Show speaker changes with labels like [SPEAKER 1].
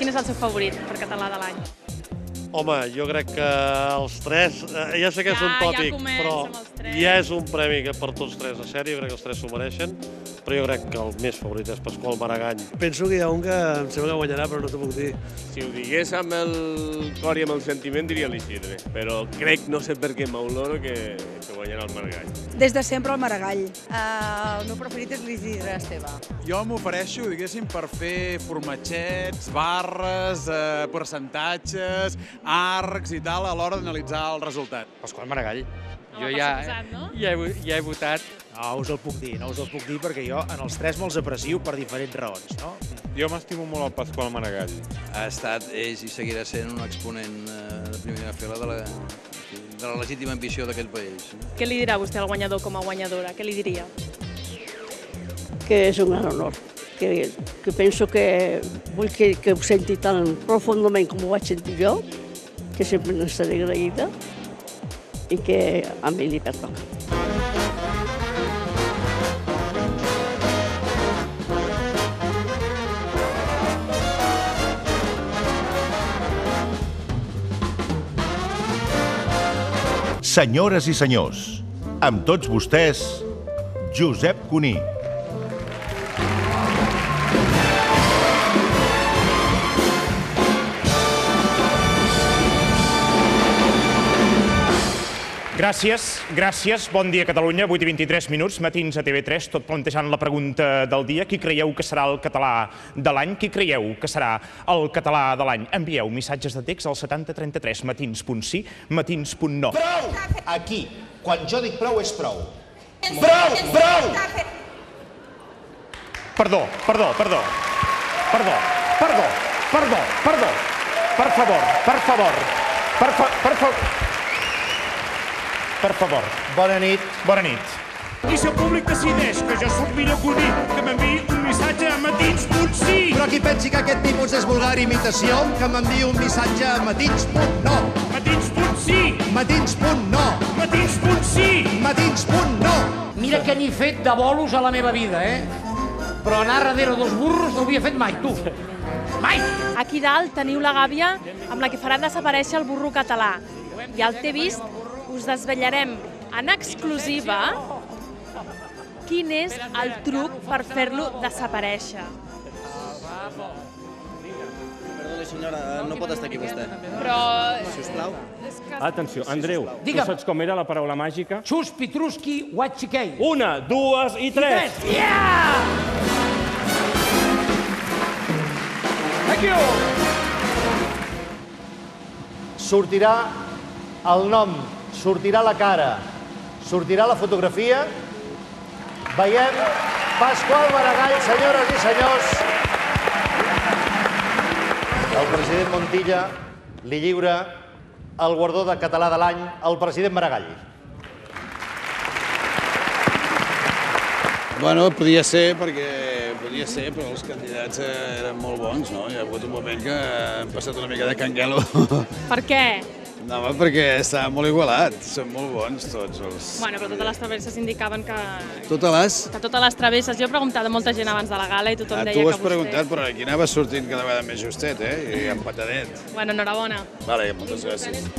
[SPEAKER 1] Quin és el seu favorit per català de l'any?
[SPEAKER 2] Home, jo crec que els tres, ja sé que és un tòpic, però ja és un premi que per tots tres de sèrie, jo crec que els tres s'ho mereixen, però jo crec que el més favorit és Pasqual Maragall.
[SPEAKER 3] Penso que hi ha un que em sembla que guanyarà, però no t'ho puc dir.
[SPEAKER 4] Si ho digués amb el cor i amb el sentiment, diria l'Isidre, però crec, no sé per què m'oloro, que guanyarà el Maragall.
[SPEAKER 5] Des de sempre el Maragall.
[SPEAKER 6] El meu preferit és l'Isidre Esteve.
[SPEAKER 7] Jo m'ofereixo, diguéssim, per fer formatgets, barres, percentatges, arcs i tal, a l'hora d'analitzar el resultat.
[SPEAKER 8] Pasqual Maragall. Jo ja he votat.
[SPEAKER 3] No us el puc dir, perquè jo en els tres me'ls aprecio per diferents raons, no?
[SPEAKER 9] Jo m'estimo molt el Pasqual Maragall.
[SPEAKER 10] Ha estat, és i seguirà sent un exponent de primera fila de la legítima ambició d'aquest país.
[SPEAKER 1] Què li dirà vostè al guanyador com a guanyadora? Què li diria?
[SPEAKER 11] Que és un gran honor, que penso que vull que ho senti tan profundament com ho vaig sentir jo, que sempre n'estaré agraïda i que a mi li pertoca.
[SPEAKER 12] Senyores i senyors, amb tots vostès, Josep Cuní.
[SPEAKER 13] Gràcies. Bon dia, Catalunya. 8:23 minuts, matins a TV3, tot plantejant la pregunta del dia. Qui creieu que serà el català de l'any? Qui creieu que serà el català de l'any? Envieu missatges de text al 7033, matins.sí, matins.no.
[SPEAKER 14] Prou! Aquí, quan jo dic prou, és prou. Prou!
[SPEAKER 13] Perdó. Per favor.
[SPEAKER 14] Bona nit.
[SPEAKER 13] I si el públic decideix que jo sóc millor Cuní, que m'enviï un missatge a matins.sí.
[SPEAKER 14] Però qui pensi que aquest tipus és vulgar imitació, que m'enviï un missatge a matins.no.
[SPEAKER 13] Matins.sí.
[SPEAKER 14] Matins.no. Matins.no.
[SPEAKER 15] Mira que n'he fet de bolos a la meva vida, Però anar darrere dos burros no ho havia fet mai, tu. Mai!
[SPEAKER 1] Aquí dalt teniu la gàbia amb la que faran desaparèixer el burro català. I al T'he vist us desvetllarem en exclusiva quin és el truc per fer-lo desaparèixer.
[SPEAKER 16] Perdoni, senyora, no pot estar aquí vostè.
[SPEAKER 1] Però...
[SPEAKER 16] Sisplau.
[SPEAKER 9] Atenció, Andreu, tu saps com era la paraula màgica?
[SPEAKER 15] Xus, Petruski, Watchikei.
[SPEAKER 9] 1, 2 i 3.
[SPEAKER 15] Thank you!
[SPEAKER 14] Sortirà el nom, sortirà la cara, sortirà la fotografia. Veiem Pasqual Maragall, senyores i senyors. El president Montilla li lliura el guardó de català de l'any al president Maragall.
[SPEAKER 10] Bueno, podia ser, però els candidats eren molt bons, no? Hi ha hagut un moment que hem passat una mica de canguelo.
[SPEAKER 1] Per què?
[SPEAKER 10] No, home, perquè estava molt igualat, són molt bons tots els...
[SPEAKER 1] Bueno, però totes les travesses indicaven que...
[SPEAKER 10] Totes les?
[SPEAKER 1] Que totes les travesses. Jo he preguntat a molta gent abans de la gala i tothom deia que
[SPEAKER 10] vostè...
[SPEAKER 1] vostè...
[SPEAKER 10] Tu ho has preguntat, però aquí anava sortint cada vegada més justet, i empatadet.
[SPEAKER 1] Bueno, enhorabona.
[SPEAKER 10] Vale, moltes gràcies.